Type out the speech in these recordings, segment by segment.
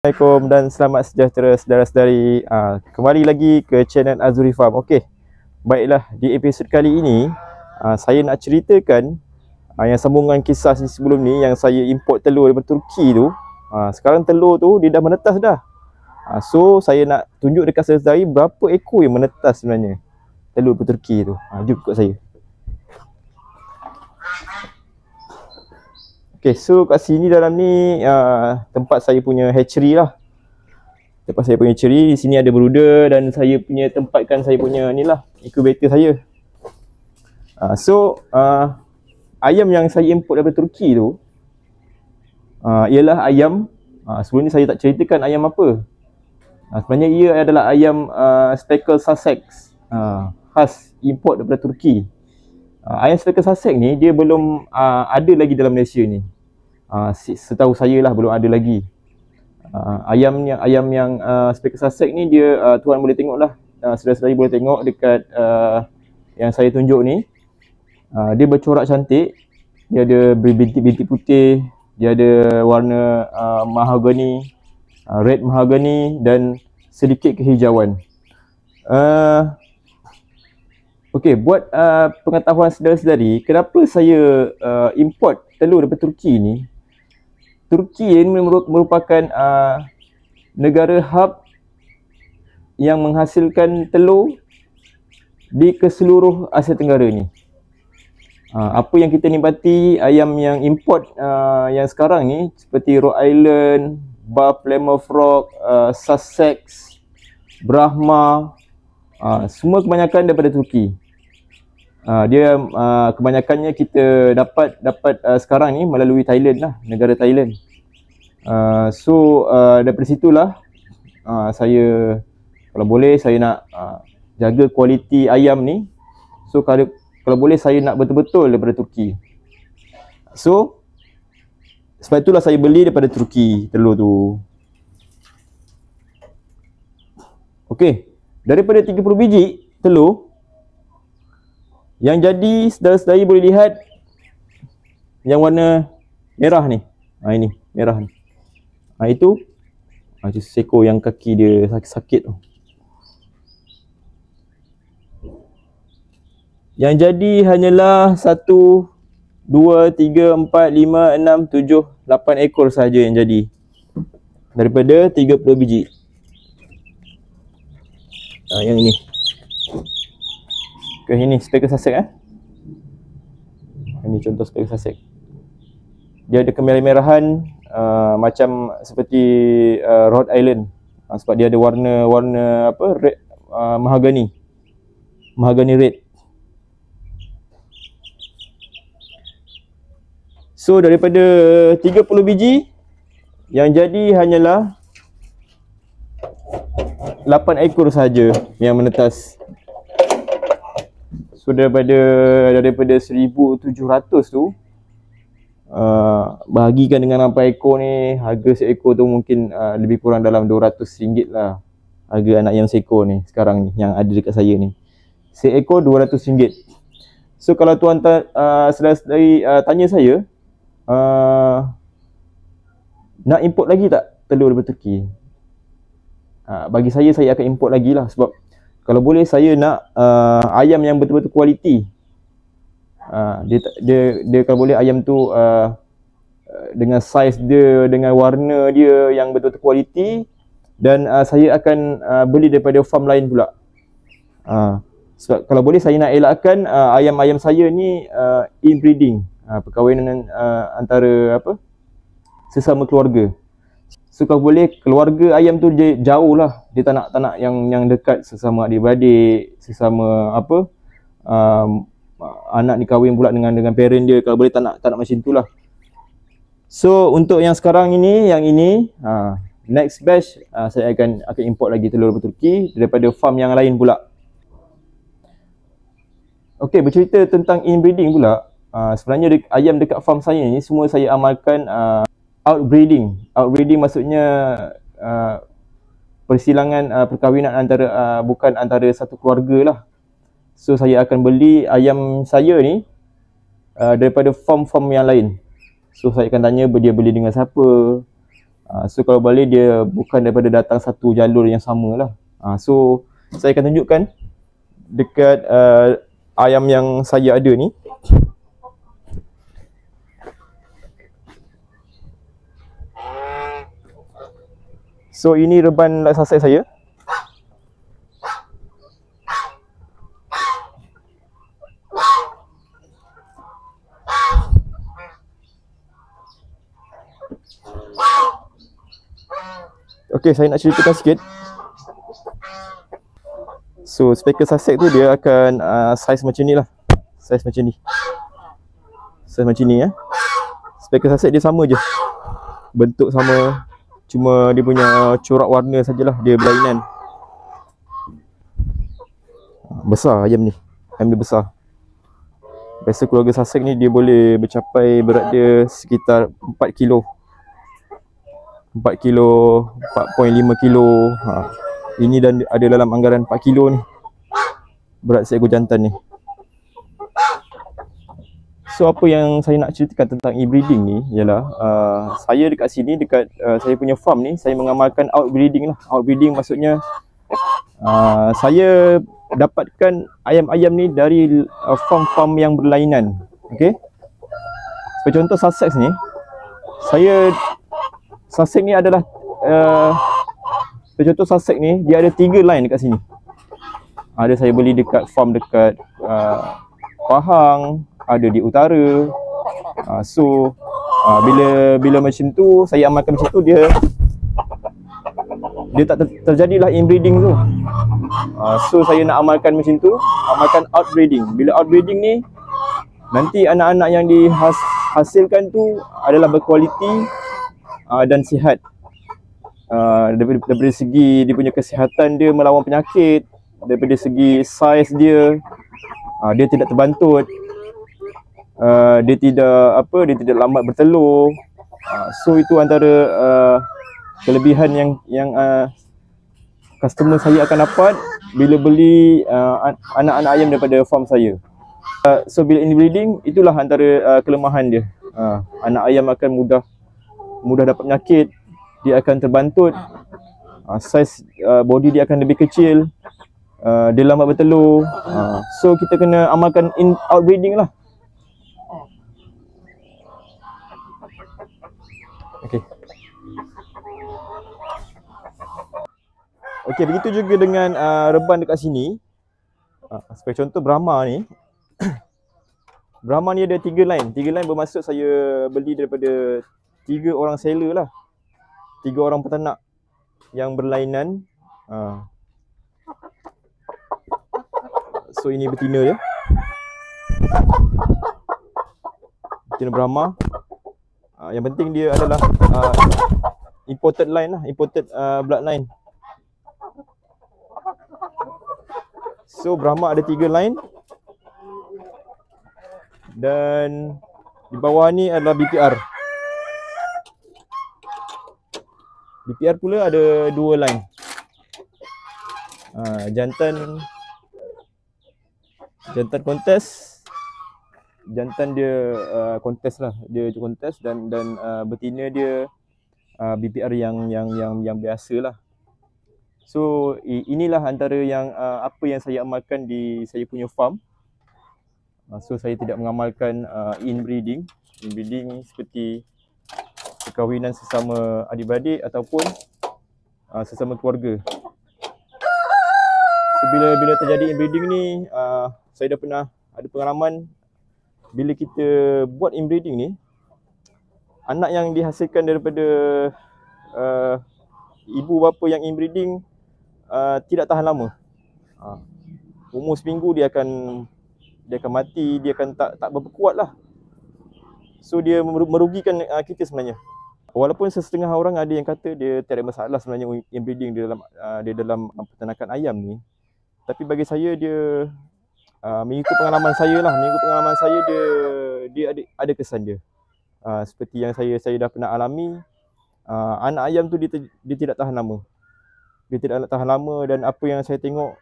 Assalamualaikum dan selamat sejahtera saudara-saudari. Kembali lagi ke channel Azuri Farm. Okey, baiklah, di episod kali ini saya nak ceritakan yang sambungan kisah sebelum ni yang saya import telur daripada Turki tu. Sekarang telur tu dia dah menetas dah. So saya nak tunjuk dekat saudara-saudari berapa ekor yang menetas sebenarnya telur daripada Turki tu. Jom ikut saya. Okay, so kat sini dalam ni tempat saya punya hatchery lah. Tempat saya punya hatchery, di sini ada brooder dan saya punya tempatkan saya punya ni lah, incubator saya. Ayam yang saya import daripada Turki tu ialah ayam, sebelum ni saya tak ceritakan ayam apa. Sebenarnya ia adalah ayam Speckled Sussex, khas import daripada Turki. Ayam Speckled Sussex ni dia belum ada lagi dalam Malaysia ni. Setahu saya lah belum ada lagi. Ayam yang Speckled Sussex ni dia tuan boleh tengok lah, saudara-saudari boleh tengok dekat yang saya tunjuk ni. Dia bercorak cantik, dia ada bintik-bintik putih, dia ada warna mahogany, red mahogany dan sedikit kehijauan. Okey, buat pengetahuan saudara-saudari, kenapa saya import telur daripada Turki ni? Turki ini merupakan negara hub yang menghasilkan telur di keseluruh Asia Tenggara ni. Apa yang kita nikmati ayam yang import yang sekarang ni seperti Rhode Island, Buff, Plymouth Rock, Sussex, Brahma, semua kebanyakan daripada Turki. Dia kebanyakannya kita dapat sekarang ni melalui Thailand lah, negara Thailand. Daripada situlah saya, kalau boleh saya nak jaga kualiti ayam ni. So kalau boleh saya nak betul-betul daripada Turki. So sebab itulah saya beli daripada Turki telur tu. Okey, daripada 30 biji telur yang jadi, saudara-saudari boleh lihat yang warna merah ni. Ini merah ni. Itu seekor yang kaki dia sakit tu. Yang jadi hanyalah 1, 2, 3, 4, 5, 6, 7, 8 ekor sahaja yang jadi daripada 30 biji. Yang ini. Ini Speckled Sussex Ini contoh Speckled Sussex. Dia ada kemerah-merahan macam seperti Rhode Island, sebab dia ada warna apa, red, mahogany red. So daripada 30 biji yang jadi hanyalah 8 ekor sahaja yang menetas. So daripada 1,700 tu, bahagikan dengan 4 ekor ni, harga seekor tu mungkin lebih kurang dalam RM200 lah. Harga anak ayam seekor ni sekarang ni yang ada dekat saya ni. Seekor RM200. So kalau tuan saudara-saudari tanya saya, nak import lagi tak telur daripada Turki? Bagi saya akan import lagi lah, sebab kalau boleh saya nak ayam yang betul-betul kualiti. Dia kalau boleh ayam tu dengan saiz dia, dengan warna dia yang betul-betul kualiti, dan saya akan beli daripada farm lain pula. Sebab kalau boleh saya nak elakkan ayam-ayam saya ni inbreeding, perkahwinan antara sesama keluarga. So kalau boleh keluarga ayam tu dia jauh lah, dia tak nak yang dekat sesama adik-beradik, sesama anak ni kahwin pula dengan parent dia. Kalau boleh tak nak macam tu lah. So untuk yang sekarang ini, next batch saya akan import lagi telur daripada Turki daripada farm yang lain pula. Okey, bercerita tentang inbreeding pula. Sebenarnya ayam dekat farm saya ni semua saya amalkan outbreeding. Outbreeding maksudnya persilangan perkahwinan bukan antara satu keluarga lah. So saya akan beli ayam saya ni daripada farm-farm yang lain. So saya akan tanya dia beli dengan siapa. So kalau boleh dia bukan daripada datang satu jalur yang sama lah. So saya akan tunjukkan dekat ayam yang saya ada ni. So ini reban laksasai saya. Okey, saya nak ceritakan sikit. So speckle Sussex tu dia akan saiz macam ni lah. Saiz macam ni. Saiz macam ni ya. Speckle Sussex dia sama je. Bentuk sama, cuma dia punya corak warna sajalah dia berlainan. Besar ayam ni. Ayam dia besar. Biasa keluarga Sussex ni dia boleh mencapai berat dia sekitar 4 kilo. 4 kilo, 4.5 kilo. Ini dan ada dalam anggaran 4 kilo ni berat seekor jantan ni. So apa yang saya nak ceritakan tentang inbreeding ni ialah saya dekat sini, dekat saya punya farm ni, saya mengamalkan outbreeding lah. Outbreeding maksudnya saya dapatkan ayam-ayam ni dari farm-farm yang berlainan. Okey, seperti contoh Sussex ni, Sussex ni adalah contoh Sussex ni dia ada 3 line dekat sini. Ada saya beli dekat farm dekat Pahang, ada di utara. So bila macam tu saya amalkan macam tu, dia tak terjadilah inbreeding tu. So saya nak amalkan macam tu, amalkan outbreeding. Bila outbreeding ni nanti anak-anak yang dihasilkan tu adalah berkualiti dan sihat. Daripada segi dia punya kesihatan, dia melawan penyakit. Daripada segi saiz dia, dia tidak terbantut. Dia tidak lambat bertelur. So itu antara kelebihan yang customer saya akan dapat bila beli anak-anak ayam daripada farm saya. So bila inbreeding, itulah antara kelemahan dia. Anak ayam akan mudah dapat penyakit, dia akan terbantut, saiz body dia akan lebih kecil, dia lambat bertelur. So kita kena amalkan outbreeding lah. Okey, begitu juga dengan reban dekat sini. Sebagai contoh Brahma ni. Brahma ni ada 3 line. 3 line bermaksud saya beli daripada 3 orang seller lah. 3 orang peternak yang berlainan. So ini betina dia. Betina Brahma. Yang penting dia adalah imported line lah, imported bloodline. So Brahma ada 3 line. Dan di bawah ni adalah BPR. BPR pula ada 2 line. Jantan kontes jantan dia kontes lah, dia kontes, dan betina dia BPR yang biasa lah. So inilah antara yang apa yang saya amalkan di saya punya farm. So saya tidak mengamalkan inbreeding. Inbreeding seperti perkahwinan sesama adik-beradik ataupun sesama keluarga. So bila terjadi inbreeding ni, saya dah pernah ada pengalaman bila kita buat inbreeding ni, anak yang dihasilkan daripada ibu bapa yang inbreeding tidak tahan lama. Umur seminggu dia akan mati, dia akan tak berapa kuat lah. So dia merugikan kita sebenarnya. Walaupun setengah orang ada yang kata dia tiada masalah sebenarnya inbreeding di dalam peternakan ayam ni, tapi bagi saya dia mengikut pengalaman saya lah, dia ada kesan dia. Seperti yang saya dah pernah alami, anak ayam tu dia tidak tahan lama. Dia tidak tahan lama, dan apa yang saya tengok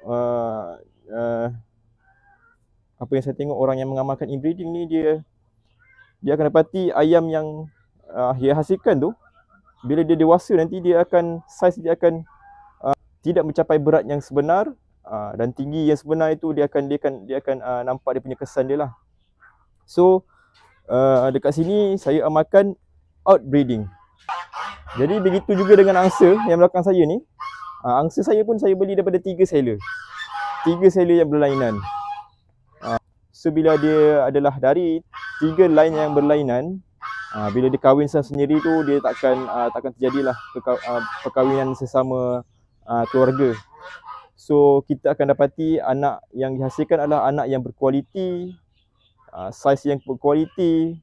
orang yang mengamalkan inbreeding ni, dia akan dapati ayam yang dia hasilkan tu, bila dia dewasa nanti saiz dia akan tidak mencapai berat yang sebenar, dan tinggi yang sebenar itu dia akan nampak dia punya kesan dia lah. So dekat sini saya amalkan outbreeding. Jadi begitu juga dengan angsa yang belakang saya ni. Angsa saya pun saya beli daripada 3 seller. 3 seller yang berlainan. So bila dia adalah dari 3 line yang berlainan, bila dia kahwin sendiri tu, dia takkan terjadilah perkahwinan sesama keluarga. So kita akan dapati anak yang dihasilkan adalah anak yang berkualiti, saiz yang berkualiti,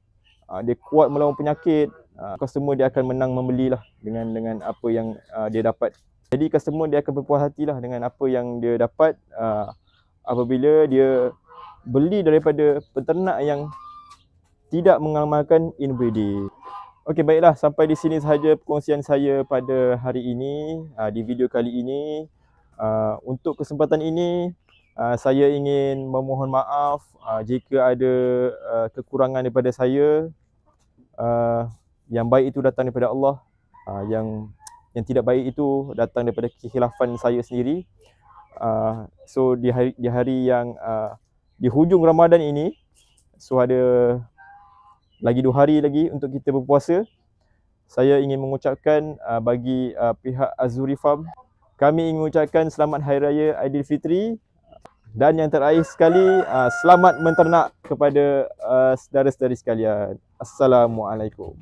dia kuat melawan penyakit. Customer dia akan menang membelilah dengan apa yang dia dapat. Jadi customer dia akan berpuas hatilah dengan apa yang dia dapat apabila dia beli daripada peternak yang tidak mengamalkan inbreeding. Okey, baiklah, sampai di sini sahaja perkongsian saya pada hari ini, di video kali ini. Untuk kesempatan ini, saya ingin memohon maaf jika ada kekurangan daripada saya. Yang baik itu datang daripada Allah, yang tidak baik itu datang daripada kekhilafan saya sendiri. So di hari yang di hujung Ramadan ini, so ada lagi 2 hari lagi untuk kita berpuasa. Saya ingin mengucapkan bagi pihak Azuri Farm, kami ingin mengucapkan selamat Hari Raya Aidilfitri, dan yang terakhir sekali, selamat menternak kepada saudara-saudari sekalian. Assalamualaikum.